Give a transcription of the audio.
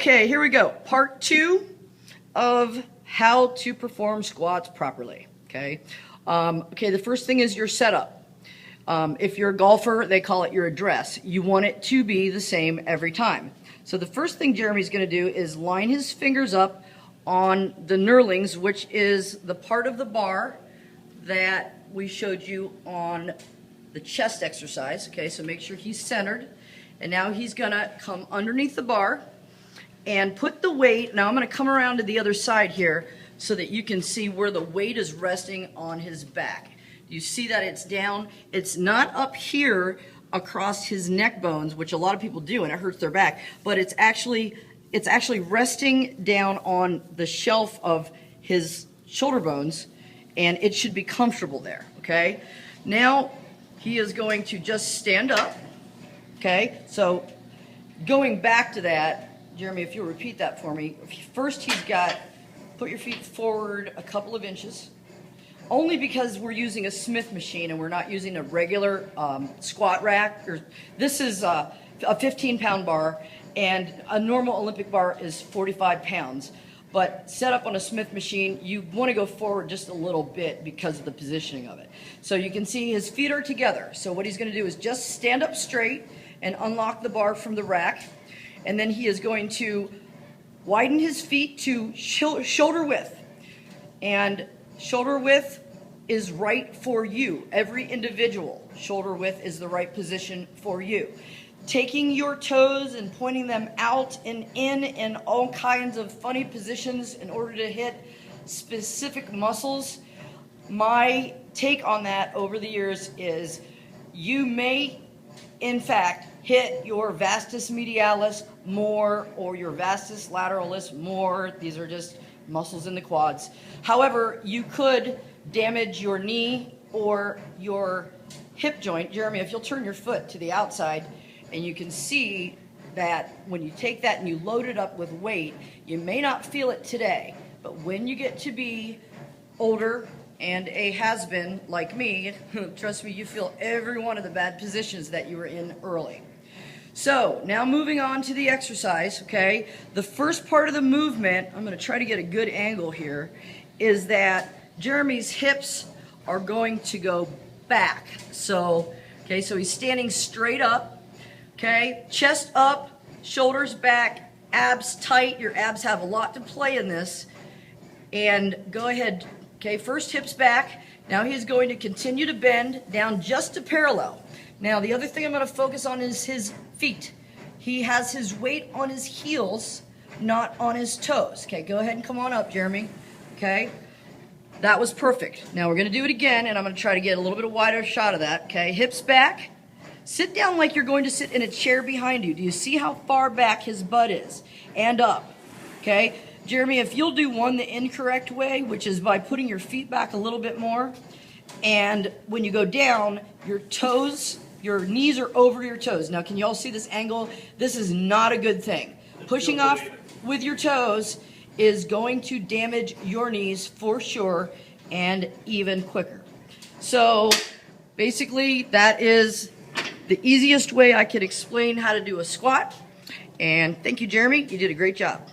Okay, here we go. Part 2 of how to perform squats properly. Okay, the first thing is your setup. If you're a golfer, they call it your address. You want it to be the same every time. So the first thing Jeremy's going to do is line his fingers up on the knurlings, which is the part of the bar that we showed you on the chest exercise. Okay, so make sure he's centered. And now he's going to come underneath the bar and put the weight. Now I'm going to come around to the other side here so that you can see where the weight is resting on his back. You see that it's down. It's not up here across his neck bones, which a lot of people do, and it hurts their back, but it's actually resting down on the shelf of his shoulder bones, and it should be comfortable there, okay? Now he is going to just stand up, okay? So going back to that, Jeremy, if you'll repeat that for me. First he's got, put your feet forward a couple of inches, only because we're using a Smith machine and we're not using a regular squat rack. This is a 15-pound bar, and a normal Olympic bar is 45 pounds. But set up on a Smith machine, you want to go forward just a little bit because of the positioning of it. So you can see his feet are together. So what he's going to do is just stand up straight and unlock the bar from the rack. And then he is going to widen his feet to shoulder width. And shoulder width is right for you. Every individual, shoulder width is the right position for you. Taking your toes and pointing them out and in all kinds of funny positions in order to hit specific muscles. My take on that over the years is you may, in fact, hit your vastus medialis more or your vastus lateralis more. These are just muscles in the quads. However, you could damage your knee or your hip joint. Jeremy, if you'll turn your foot to the outside, and you can see that when you take that and you load it up with weight, you may not feel it today, but when you get to be older and a has-been like me, trust me, you feel every one of the bad positions that you were in early. So now moving on to the exercise, okay? The first part of the movement, I'm going to try to get a good angle here, is that Jeremy's hips are going to go back. So, okay, so he's standing straight up, okay? Chest up, shoulders back, abs tight. Your abs have a lot to play in this. And go ahead, okay, first hips back. Now he's going to continue to bend down just to parallel. Now the other thing I'm going to focus on is his feet. He has his weight on his heels, not on his toes. Okay, go ahead and come on up, Jeremy. Okay, that was perfect. Now we're going to do it again, and I'm going to try to get a little bit of wider shot of that. Okay, hips back. Sit down like you're going to sit in a chair behind you. Do you see how far back his butt is? And up. Okay, Jeremy, if you'll do one the incorrect way, which is by putting your feet back a little bit more, and when you go down, your toes, your knees are over your toes. Now, can you all see this angle? This is not a good thing. Pushing off with your toes is going to damage your knees for sure, and even quicker. So basically, that is the easiest way I could explain how to do a squat. And thank you, Jeremy. You did a great job.